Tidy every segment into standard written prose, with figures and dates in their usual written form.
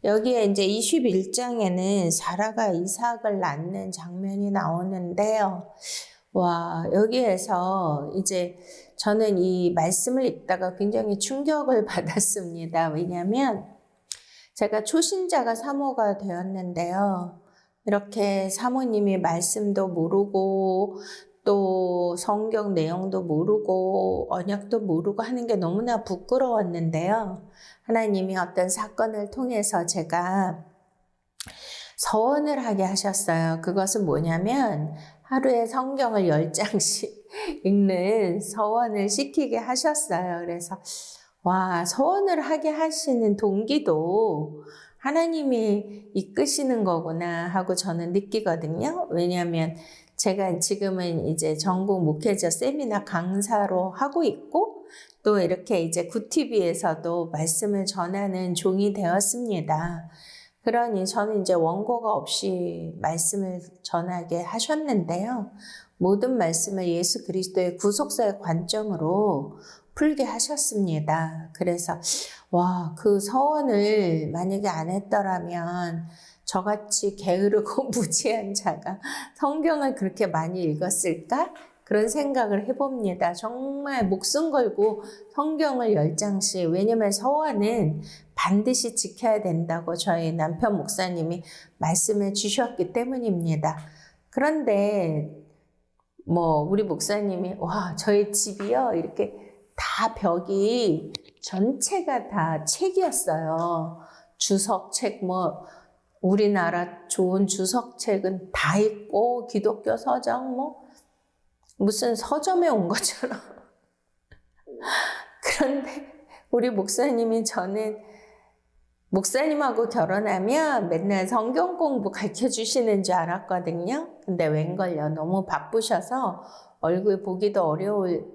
여기에 이제 21장에는 사라가 이삭을 낳는 장면이 나오는데요. 와, 여기에서 이제 저는 이 말씀을 읽다가 굉장히 충격을 받았습니다. 왜냐하면 제가 초신자가 사모가 되었는데요. 이렇게 사모님이 말씀도 모르고 또 성경 내용도 모르고 언약도 모르고 하는 게 너무나 부끄러웠는데요. 하나님이 어떤 사건을 통해서 제가 서원을 하게 하셨어요. 그것은 뭐냐면 하루에 성경을 10장씩 읽는 서원을 시키게 하셨어요. 그래서 와, 서원을 하게 하시는 동기도 하나님이 이끄시는 거구나 하고 저는 느끼거든요. 왜냐하면 제가 지금은 이제 전국 목회자 세미나 강사로 하고 있고 또 이렇게 이제 구티비에서도 말씀을 전하는 종이 되었습니다. 그러니 저는 이제 원고가 없이 말씀을 전하게 하셨는데요. 모든 말씀을 예수 그리스도의 구속사의 관점으로 풀게 하셨습니다. 그래서 와, 그 서원을 만약에 안 했더라면 저같이 게으르고 무지한 자가 성경을 그렇게 많이 읽었을까? 그런 생각을 해봅니다. 정말 목숨 걸고 성경을 10장씩, 왜냐면 서원은 반드시 지켜야 된다고 저희 남편 목사님이 말씀해 주셨기 때문입니다. 그런데 우리 목사님이 와, 저희 집이요 이렇게 다 벽이 전체가 다 책이었어요. 주석책 우리나라 좋은 주석책은 다 있고 기독교 서적 무슨 서점에 온 것처럼. 그런데 우리 목사님이 저는 목사님하고 결혼하면 맨날 성경 공부 가르쳐 주시는 줄 알았거든요. 근데 웬걸요, 너무 바쁘셔서 얼굴 보기도 어려울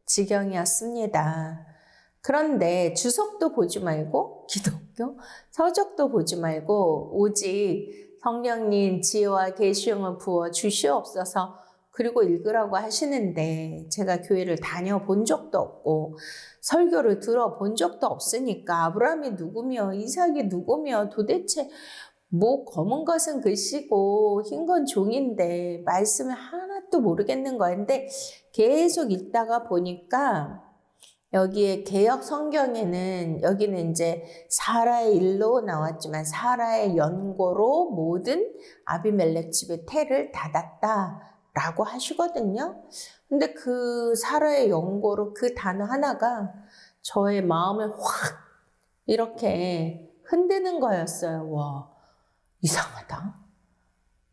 지경이었습니다. 그런데 주석도 보지 말고 기독교 서적도 보지 말고 오직 성령님 지혜와 계시형을 부어 주시옵소서 그리고 읽으라고 하시는데 제가 교회를 다녀본 적도 없고 설교를 들어본 적도 없으니까 아브라함이 누구며 이삭이 누구며 도대체 검은 것은 글씨고 흰 건 종인데 말씀을 하나도 모르겠는 거였는데 계속 읽다가 보니까 여기에 개역 성경에는 여기는 이제 사라의 일로 나왔지만 사라의 연고로 모든 아비멜렉 집의 태를 닫았다라고 하시거든요. 근데 그 사라의 연고로 그 단어 하나가 저의 마음을 확 이렇게 흔드는 거였어요. 와, 이상하다.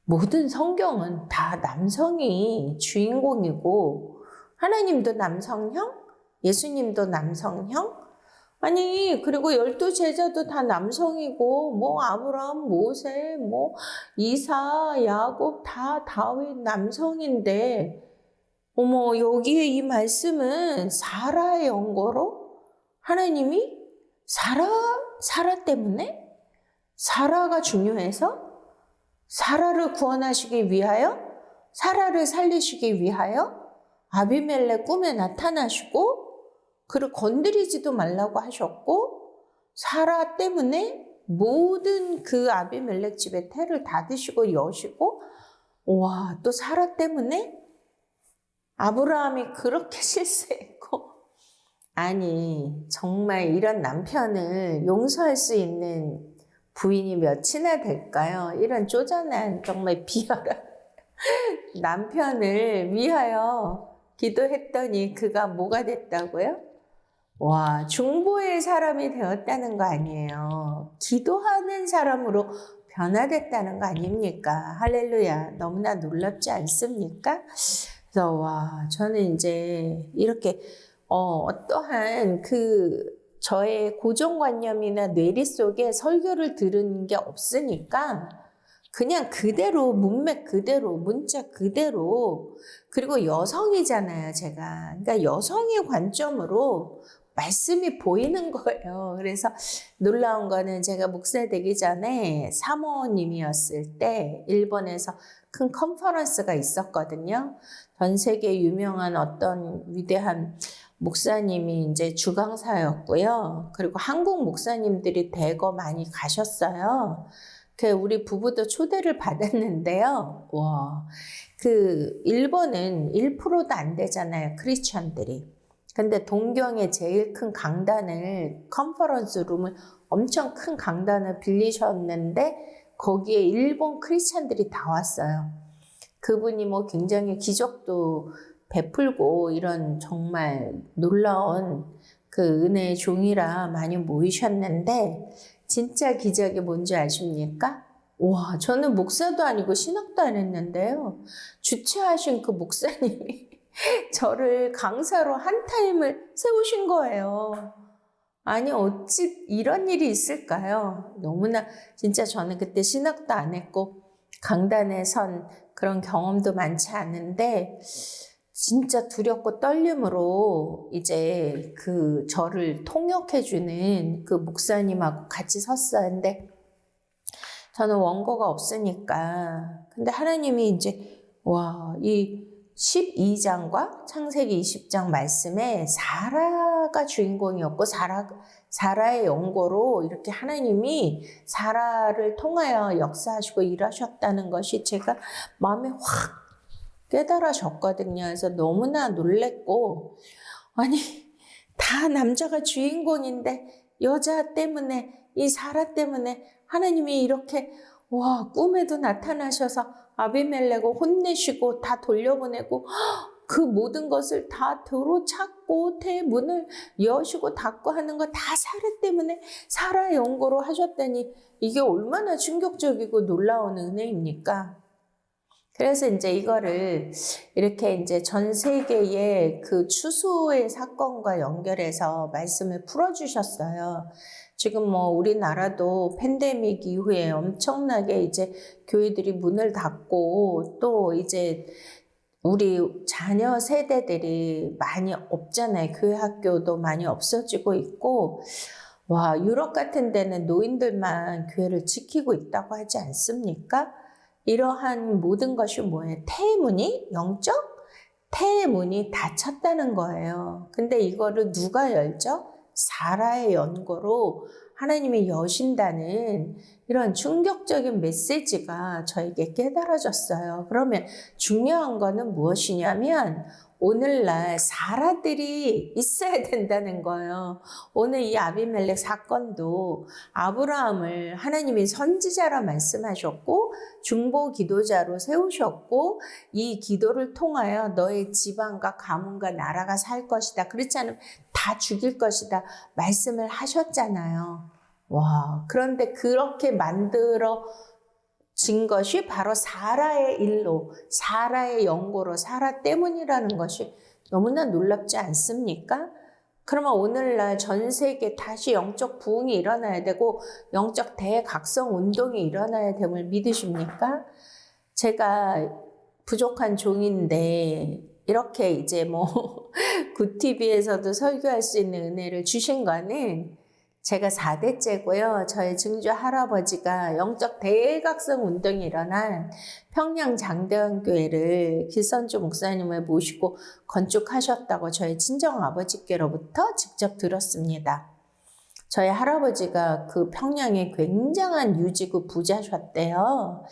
모든 성경은 다 남성이 주인공이고 하나님도 남성형, 예수님도 남성형? 아니, 그리고 12제자도 다 남성이고 아브라함, 모세, 이사, 야곱 다 다윗 남성인데 여기에 이 말씀은 사라의 연고로 하나님이 사라 때문에? 사라가 중요해서? 사라를 구원하시기 위하여? 사라를 살리시기 위하여? 아비멜렉 꿈에 나타나시고 그를 건드리지도 말라고 하셨고 사라 때문에 모든 그 아비멜렉 집의 태를 닫으시고 여시고 와, 또 사라 때문에 아브라함이 그렇게 실수했고 아니 정말 이런 남편을 용서할 수 있는 부인이 몇이나 될까요? 이런 쪼잔한 정말 비열한 남편을 위하여 기도했더니 그가 뭐가 됐다고요? 와, 중보의 사람이 되었다는 거 아니에요. 기도하는 사람으로 변화됐다는 거 아닙니까? 할렐루야. 너무나 놀랍지 않습니까? 그래서 와, 저는 이제 이렇게 어떠한 저의 고정관념이나 뇌리 속에 설교를 들은 게 없으니까 그냥 그대로 문맥 그대로 문자 그대로 그리고 여성이잖아요 제가. 그러니까 여성의 관점으로 말씀이 보이는 거예요. 그래서 놀라운 거는 제가 목사 되기 전에 사모님이었을 때 일본에서 큰 컨퍼런스가 있었거든요. 전 세계 유명한 어떤 위대한 목사님이 이제 주강사였고요. 그리고 한국 목사님들이 대거 많이 가셨어요. 우리 부부도 초대를 받았는데요. 와, 일본은 1%도 안 되잖아요. 크리스천들이. 근데 동경에 제일 큰 강단을, 컨퍼런스 룸을 엄청 큰 강단을 빌리셨는데 거기에 일본 크리스천들이 다 왔어요. 그분이 뭐 굉장히 기적도 베풀고 이런 정말 놀라운 은혜의 종이라 많이 모이셨는데 진짜 기적이 뭔지 아십니까? 와, 저는 목사도 아니고 신학도 안 했는데요. 주최하신 그 목사님이 저를 강사로 한 타임을 세우신 거예요. 아니, 어찌 이런 일이 있을까요? 너무나 진짜 저는 그때 신학도 안 했고 강단에 선 그런 경험도 많지 않은데 진짜 두렵고 떨림으로 이제 저를 통역해주는 그 목사님하고 같이 섰어요. 근데 저는 원고가 없으니까. 근데 하나님이 이제, 이 12장과 창세기 20장 말씀에 사라가 주인공이었고, 사라의 연고로 이렇게 하나님이 사라를 통하여 역사하시고 일하셨다는 것이 제가 마음에 확 깨달아졌거든요. 그래서 너무나 놀랬고, 아니, 다 남자가 주인공인데 여자 때문에, 이 사라 때문에 하나님이 이렇게 꿈에도 나타나셔서 아비멜렉을 혼내시고 다 돌려보내고 그 모든 것을 다 도로찾고 대문을 여시고 닫고 하는 거 다 사라 때문에 사라의 연고로 하셨다니 이게 얼마나 충격적이고 놀라운 은혜입니까? 그래서 이제 이거를 이렇게 이제 전 세계의 추수의 사건과 연결해서 말씀을 풀어주셨어요. 지금 뭐 우리나라도 팬데믹 이후에 엄청나게 이제 교회들이 문을 닫고 또 이제 우리 자녀 세대들이 많이 없잖아요. 교회 학교도 많이 없어지고 있고, 유럽 같은 데는 노인들만 교회를 지키고 있다고 하지 않습니까? 이러한 모든 것이 뭐예요? 영적 태문이 닫혔다는 거예요. 근데 이거를 누가 열죠? 사라의 연고로 하나님이 여신다는 이런 충격적인 메시지가 저에게 깨달아졌어요. 그러면 중요한 거는 무엇이냐면 오늘날 사라들이 있어야 된다는 거예요. 오늘 이 아비멜렉 사건도 아브라함을 하나님이 선지자라 말씀하셨고 중보 기도자로 세우셨고 이 기도를 통하여 너의 지방과 가문과 나라가 살 것이다. 그렇지 않으면 다 죽일 것이다. 말씀을 하셨잖아요. 그런데 그렇게 만들어진 것이 바로 사라의 일로, 사라의 연고로, 사라 때문이라는 것이 너무나 놀랍지 않습니까? 그러면 오늘날 전 세계 다시 영적 부흥이 일어나야 되고 영적 대각성 운동이 일어나야 됨을 믿으십니까? 제가 부족한 종인데 이렇게 이제 뭐 굿TV에서도 설교할 수 있는 은혜를 주신 거는 제가 4대째고요. 저희 증조 할아버지가 영적 대각성 운동이 일어난 평양 장대원교회를 길선주 목사님을 모시고 건축하셨다고 저희 친정아버지께로부터 직접 들었습니다. 저희 할아버지가 평양에 굉장한 유지구 부자셨대요.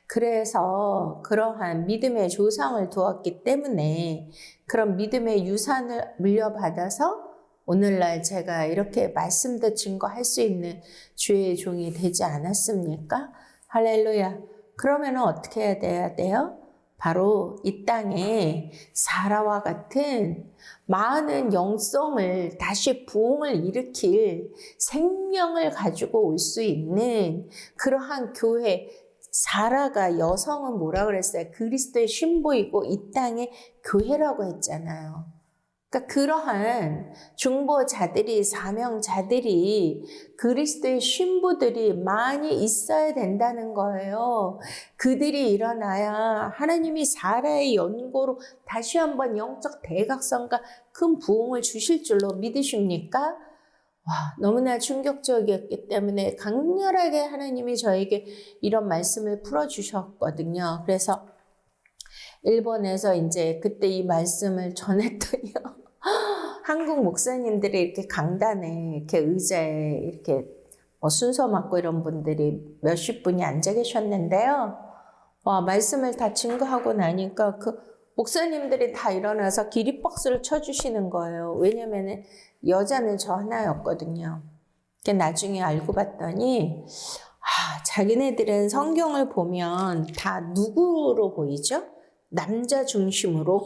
그래서 그러한 믿음의 조상을 두었기 때문에 그런 믿음의 유산을 물려받아서 오늘날 제가 이렇게 말씀도 증거할 수 있는 주의 종이 되지 않았습니까? 할렐루야. 그러면 어떻게 해야 돼요? 바로 이 땅에 사라와 같은 많은 영성을 다시 부흥을 일으킬 생명을 가지고 올 수 있는 그러한 교회, 사라가 여성은 뭐라 그랬어요? 그리스도의 신부이고 이 땅의 교회라고 했잖아요. 그러니까 그러한 중보자들이, 사명자들이, 그리스도의 신부들이 많이 있어야 된다는 거예요. 그들이 일어나야 하나님이 사라의 연고로 다시 한번 영적 대각성과 큰 부흥을 주실 줄로 믿으십니까? 와, 너무나 충격적이었기 때문에 강렬하게 하나님이 저에게 이런 말씀을 풀어주셨거든요. 그래서 일본에서 이제 그때 이 말씀을 전했더니요. 한국 목사님들이 이렇게 강단에, 이렇게 의자에 이렇게 순서 맞고 이런 분들이 몇십 분이 앉아 계셨는데요. 와, 말씀을 다 증거하고 나니까 그 목사님들이 다 일어나서 기립박수를 쳐주시는 거예요. 왜냐면은 여자는 저 하나였거든요. 나중에 알고 봤더니, 자기네들은 성경을 보면 다 누구로 보이죠? 남자 중심으로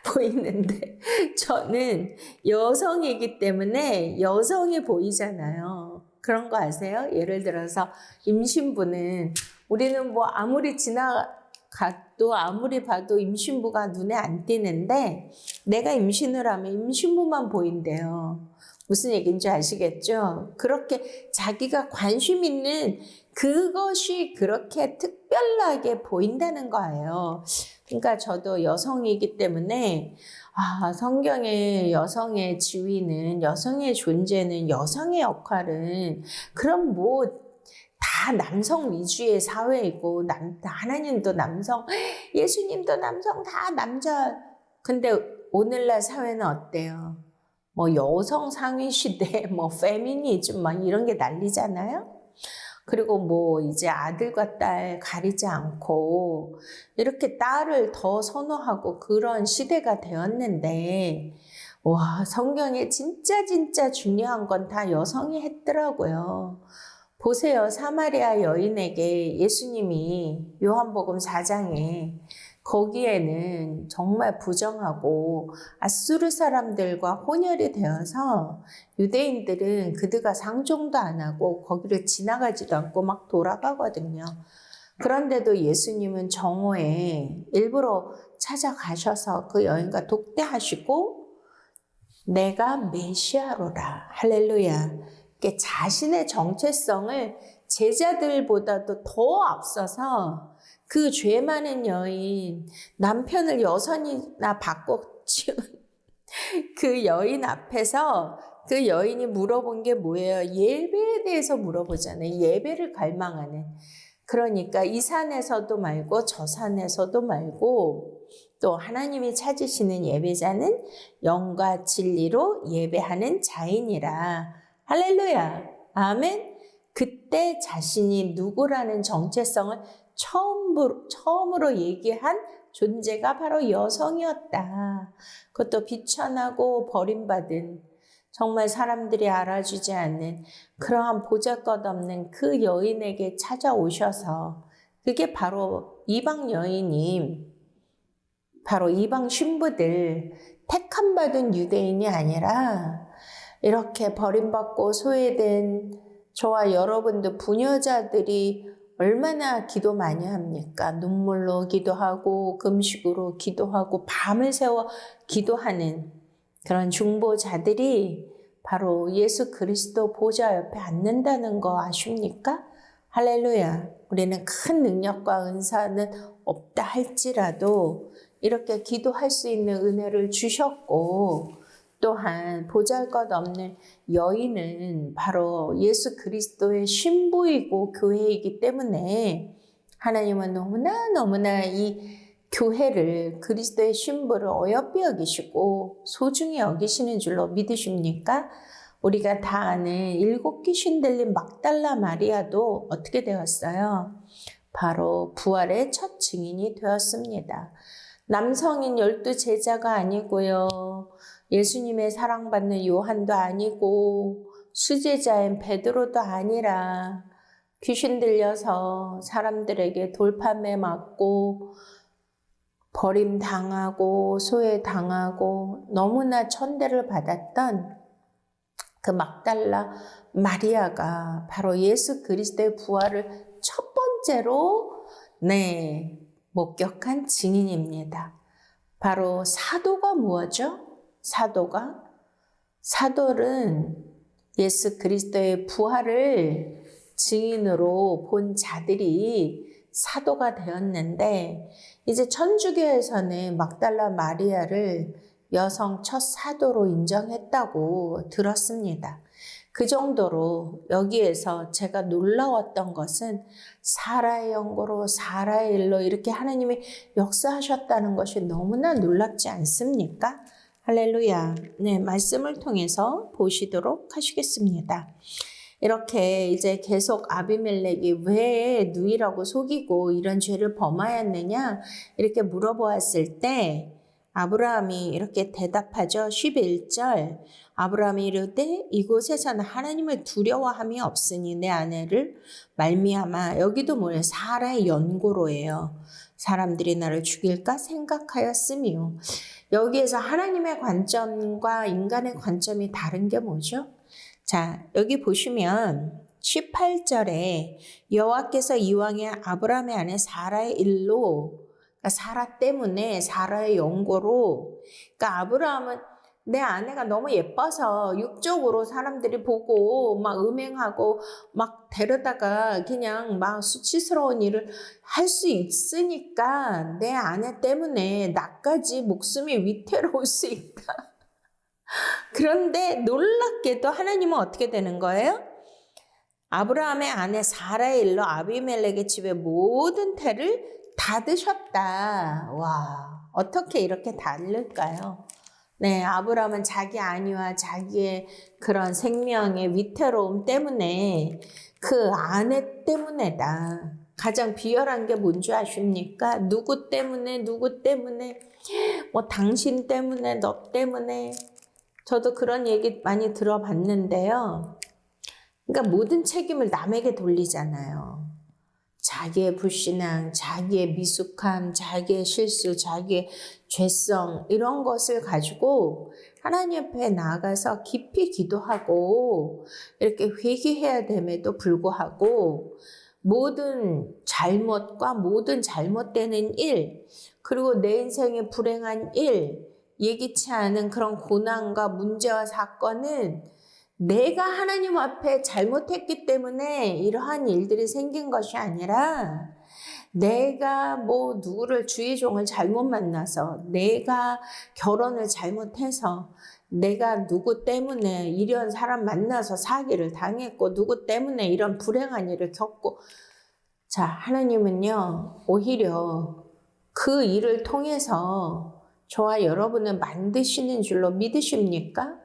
보이는데 저는 여성이기 때문에 여성이 보이잖아요. 그런 거 아세요? 예를 들어서 임신부는 우리는 뭐 아무리 지나가도 아무리 봐도 임신부가 눈에 안 띄는데 내가 임신을 하면 임신부만 보인대요. 무슨 얘기인지 아시겠죠? 그렇게 자기가 관심 있는 그것이 그렇게 특별하게 보인다는 거예요. 그러니까 저도 여성이기 때문에 성경의 여성의 지위는, 여성의 존재는, 여성의 역할은 그럼 뭐 다 남성 위주의 사회이고 하나님도 남성, 예수님도 남성, 다 남자. 근데 오늘날 사회는 어때요? 뭐 여성 상위 시대, 뭐 페미니즘 막 이런 게 난리잖아요. 그리고 뭐 이제 아들과 딸 가리지 않고 이렇게 딸을 더 선호하고 그런 시대가 되었는데, 와, 성경에 진짜 중요한 건 다 여성이 했더라고요. 보세요. 사마리아 여인에게 예수님이 요한복음 4장에 거기에는 정말 부정하고 아수르 사람들과 혼혈이 되어서 유대인들은 그들과 상종도 안 하고 거기를 지나가지도 않고 막 돌아가거든요. 그런데도 예수님은 정오에 일부러 찾아가셔서 그 여인과 독대하시고 내가 메시아로라. 할렐루야. 자신의 정체성을 제자들보다도 더 앞서서 그 죄 많은 여인, 남편을 여선이나 바꿔 치운 그 여인 앞에서 그 여인이 물어본 게 뭐예요? 예배에 대해서 물어보잖아요. 예배를 갈망하는. 그러니까 이 산에서도 말고 저 산에서도 말고 또 하나님이 찾으시는 예배자는 영과 진리로 예배하는 자이니라. 할렐루야. 아멘. 그때 자신이 누구라는 정체성을 처음으로 얘기한 존재가 바로 여성이었다. 그것도 비천하고 버림받은, 정말 사람들이 알아주지 않는 그러한 보잘것없는 그 여인에게 찾아오셔서, 그게 바로 이방 여인이, 바로 이방 신부들, 택함받은 유대인이 아니라 이렇게 버림받고 소외된 저와 여러분들 부녀자들이 얼마나 기도 많이 합니까? 눈물로 기도하고 금식으로 기도하고 밤을 새워 기도하는 그런 중보자들이 바로 예수 그리스도 보좌 옆에 앉는다는 거 아십니까? 할렐루야. 우리는 큰 능력과 은사는 없다 할지라도 이렇게 기도할 수 있는 은혜를 주셨고, 또한 보잘것없는 여인은 바로 예수 그리스도의 신부이고 교회이기 때문에 하나님은 너무나 이 교회를, 그리스도의 신부를 어여삐 여기시고 소중히 여기시는 줄로 믿으십니까? 우리가 다 아는 7 귀신 들린 막달라 마리아도 어떻게 되었어요? 바로 부활의 첫 증인이 되었습니다. 남성인 12 제자가 아니고요. 예수님의 사랑받는 요한도 아니고 수제자인 베드로도 아니라 귀신 들려서 사람들에게 돌판매 맞고 버림당하고 소외당하고 너무나 천대를 받았던 그 막달라 마리아가 바로 예수 그리스도의 부활을 첫 번째로 목격한 증인입니다. 바로 사도가 뭐죠? 사돌은 예수 그리스도의 부활을 증인으로 본 자들이 사도가 되었는데, 이제 천주교에서는 막달라 마리아를 여성 첫 사도로 인정했다고 들었습니다. 그 정도로 여기에서 제가 놀라웠던 것은 사라의 연고로 사라의 일로 이렇게 하나님이 역사하셨다는 것이 너무나 놀랍지 않습니까? 할렐루야. 네, 말씀을 통해서 보시도록 하시겠습니다. 이렇게 이제 계속 아비멜렉이 왜 누이라고 속이고 이런 죄를 범하였느냐 이렇게 물어보았을 때 아브라함이 이렇게 대답하죠. 11절 아브라함이 이르되 이곳에서는 하나님을 두려워함이 없으니 내 아내를 말미암아, 여기도 뭐예요? 사라의 연고로예요. 사람들이 나를 죽일까 생각하였으며, 여기에서 하나님의 관점과 인간의 관점이 다른 게 뭐죠? 자, 여기 보시면 18절에 여호와께서 이왕에 아브라함의 아내 사라의 일로, 그러니까 사라 때문에 사라의 연고로, 그러니까 아브라함은 내 아내가 너무 예뻐서 육적으로 사람들이 보고 막 음행하고 막 데려다가 그냥 막 수치스러운 일을 할 수 있으니까 내 아내 때문에 나까지 목숨이 위태로울 수 있다. 그런데 놀랍게도 하나님은 어떻게 되는 거예요? 아브라함의 아내 사라의 일로 아비멜렉의 집에 모든 태를 다 드셨다. 와, 어떻게 이렇게 다를까요? 네, 아브라함은 자기 안위와 자기의 그런 생명의 위태로움 때문에 그 아내 때문에다. 가장 비열한 게 뭔지 아십니까? 누구 때문에, 뭐 당신 때문에, 너 때문에. 저도 그런 얘기 많이 들어봤는데요. 그러니까 모든 책임을 남에게 돌리잖아요. 자기의 불신앙, 자기의 미숙함, 자기의 실수, 자기의 죄성 이런 것을 가지고 하나님 앞에 나아가서 깊이 기도하고 이렇게 회개해야 됨에도 불구하고 모든 잘못과 모든 잘못되는 일, 그리고 내 인생의 불행한 일, 예기치 않은 그런 고난과 문제와 사건은 내가 하나님 앞에 잘못했기 때문에 이러한 일들이 생긴 것이 아니라 내가 뭐 누구를 주의 종을 잘못 만나서, 내가 결혼을 잘못해서, 내가 누구 때문에 이런 사람 만나서 사기를 당했고 누구 때문에 이런 불행한 일을 겪고, 자, 하나님은요 오히려 그 일을 통해서 저와 여러분을 만드시는 줄로 믿으십니까?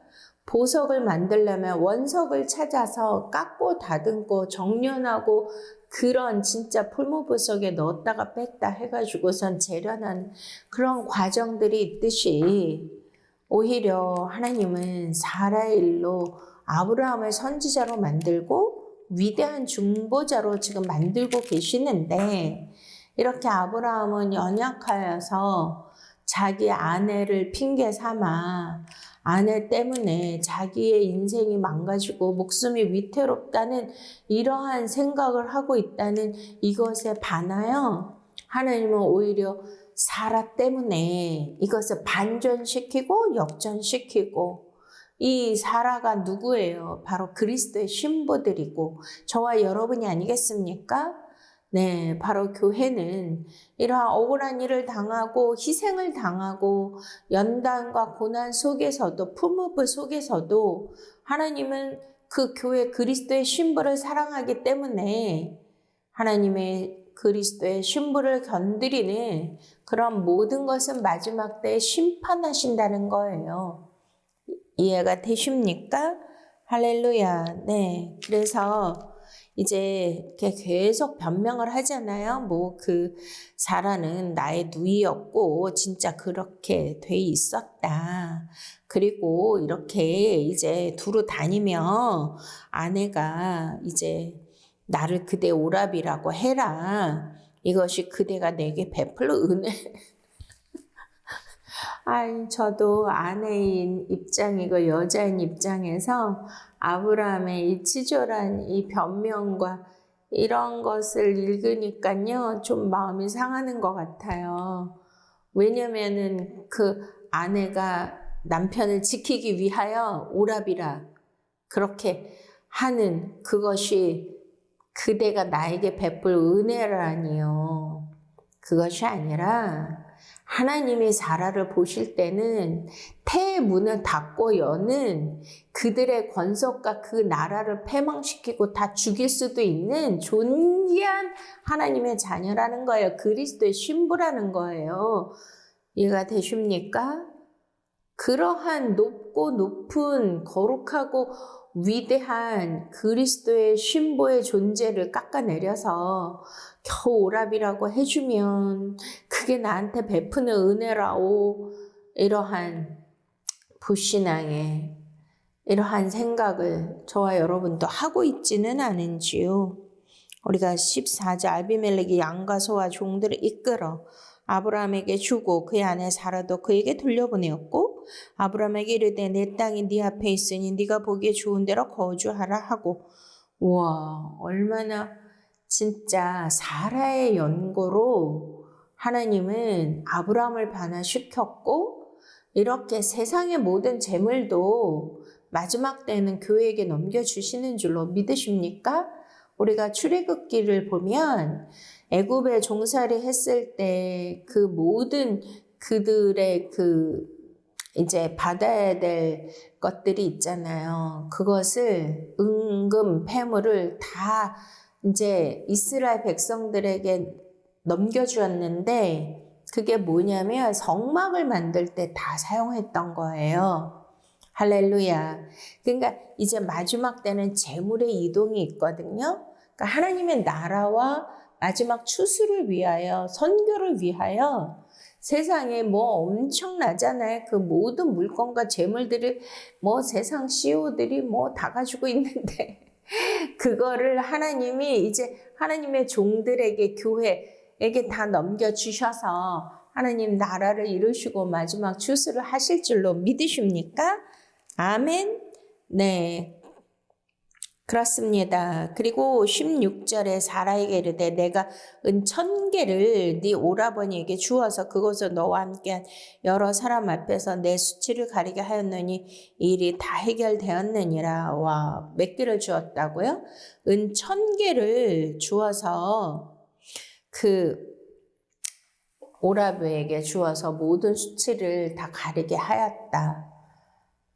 보석을 만들려면 원석을 찾아서 깎고 다듬고 정련하고 그런 진짜 풀무보석에 넣었다가 뺐다 해가지고선 재련한 그런 과정들이 있듯이 오히려 하나님은 사라의 일로 아브라함을 선지자로 만들고 위대한 중보자로 지금 만들고 계시는데, 이렇게 아브라함은 연약하여서 자기 아내를 핑계 삼아 아내 때문에 자기의 인생이 망가지고 목숨이 위태롭다는 이러한 생각을 하고 있다는 이것에 반하여 하나님은 오히려 사라 때문에 이것을 반전시키고 역전시키고, 이 사라가 누구예요? 바로 그리스도의 신부들이고 저와 여러분이 아니겠습니까? 네, 바로 교회는 이러한 억울한 일을 당하고 희생을 당하고 연단과 고난 속에서도 품업을 속에서도 하나님은 그 교회 그리스도의 신부를 사랑하기 때문에 하나님의 그리스도의 신부를 건드리는 그런 모든 것은 마지막 때에 심판하신다는 거예요. 이해가 되십니까? 할렐루야. 네, 그래서 이제 이렇게 계속 변명을 하잖아요. 뭐 그 사라는 나의 누이였고 진짜 그렇게 돼 있었다. 그리고 이렇게 이제 두루 다니며 아내가 이제 나를 그대 오라비라고 해라. 이것이 그대가 내게 베풀어 은혜. 아이, 저도 아내인 입장이고 여자인 입장에서 아브라함의 이 치졸한 이 변명과 이런 것을 읽으니까요, 좀 마음이 상하는 것 같아요. 왜냐면은 그 아내가 남편을 지키기 위하여 오라비라 그렇게 하는 그것이 그대가 나에게 베풀 은혜라니요. 그것이 아니라 하나님이 사라를 보실 때는 태의 문을 닫고 여는 그들의 권속과 그 나라를 패망시키고 다 죽일 수도 있는 존귀한 하나님의 자녀라는 거예요. 그리스도의 신부라는 거예요. 이해가 되십니까? 그러한 높고 높은 거룩하고 위대한 그리스도의 신부의 존재를 깎아내려서 겨우 오랍이라고 해주면 그게 나한테 베푸는 은혜라오. 이러한 불신앙에 이러한 생각을 저와 여러분도 하고 있지는 않은지요. 우리가 14절 아비멜렉이 양과 소와 종들을 이끌어 아브라함에게 주고 그의 아내 사라도 그에게 돌려보내었고 아브라함에게 이르되 내 땅이 네 앞에 있으니 네가 보기에 좋은 데로 거주하라 하고. 우와, 얼마나 진짜 사라의 연고로 하나님은 아브라함을 변화시켰고 이렇게 세상의 모든 재물도 마지막 때는 교회에게 넘겨주시는 줄로 믿으십니까? 우리가 출애굽기를 보면 애굽에 종살이 했을 때 그 모든 그들의 이제 받아야 될 것들이 있잖아요. 그것을 은금, 폐물을 다 이제 이스라엘 백성들에게 넘겨주었는데 그게 뭐냐면 성막을 만들 때 다 사용했던 거예요. 할렐루야. 그러니까 이제 마지막 때는 재물의 이동이 있거든요. 그러니까 하나님의 나라와 마지막 추수를 위하여, 선교를 위하여 세상에 뭐 엄청나잖아요. 그 모든 물건과 재물들을 뭐 세상 CEO들이 뭐 다 가지고 있는데 그거를 하나님이 이제 하나님의 종들에게 교회에게 다 넘겨주셔서 하나님 나라를 이루시고 마지막 추수를 하실 줄로 믿으십니까? 아멘. 네. 그렇습니다. 그리고 16절에 사라에게 이르되 내가 은 1000개를 네 오라버니에게 주어서 그곳을 너와 함께한 여러 사람 앞에서 내 수치를 가리게 하였느니 이 일이 다 해결되었느니라. 와, 몇 개를 주었다고요? 은 1000개를 주어서 그 오라브에게 주어서 모든 수치를 다 가리게 하였다.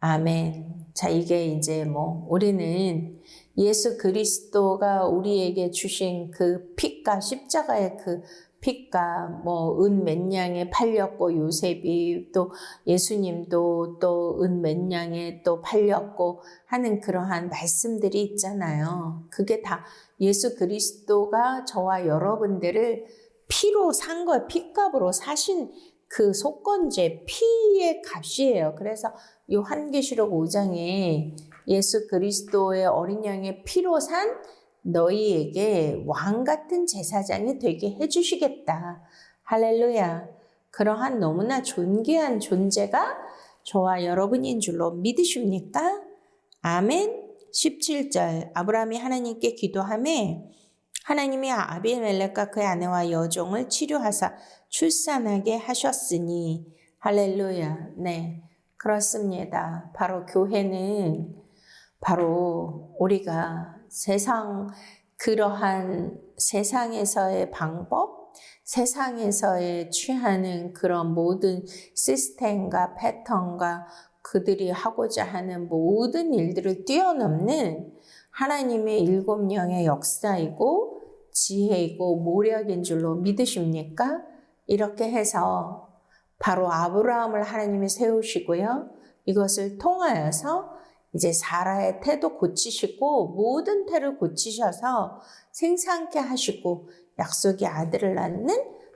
아멘. 자, 이게 이제 뭐 우리는 예수 그리스도가 우리에게 주신 그 피가 십자가의 그 피가 뭐 은 몇 냥에 팔렸고 요셉이 또 예수님도 또 은 몇 냥에 또 팔렸고 하는 그러한 말씀들이 있잖아요. 그게 다 예수 그리스도가 저와 여러분들을 피로 산 거예요. 피값으로 사신 그 속건제 피의 값이에요. 그래서 요한계시록 5장에 예수 그리스도의 어린 양의 피로 산 너희에게 왕 같은 제사장이 되게 해주시겠다. 할렐루야. 그러한 너무나 존귀한 존재가 저와 여러분인 줄로 믿으십니까? 아멘. 17절 아브라함이 하나님께 기도하며 하나님이 아비멜렉과 그의 아내와 여종을 치료하사 출산하게 하셨으니. 할렐루야. 네, 그렇습니다. 바로 교회는 바로 우리가 그러한 세상에서의 방법, 세상에서의 취하는 그런 모든 시스템과 패턴과 그들이 하고자 하는 모든 일들을 뛰어넘는 하나님의 7영의 역사이고 지혜이고 모략인 줄로 믿으십니까? 이렇게 해서 바로 아브라함을 하나님이 세우시고요. 이것을 통하여서 이제 사라의 태도 고치시고 모든 태를 고치셔서 생산케 하시고 약속의 아들을 낳는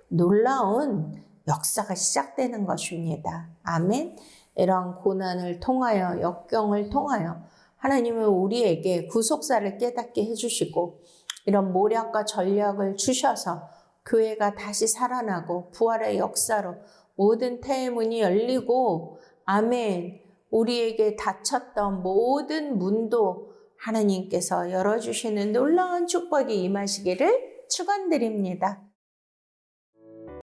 놀라운 역사가 시작되는 것입니다. 아멘. 이런 고난을 통하여 역경을 통하여 하나님은 우리에게 구속사를 깨닫게 해주시고 이런 모략과 전략을 주셔서 교회가 다시 살아나고 부활의 역사로 모든 태의 문이 열리고 아멘. 우리에게 닫혔던 모든 문도 하나님께서 열어주시는 놀라운 축복이 임하시기를 축원드립니다.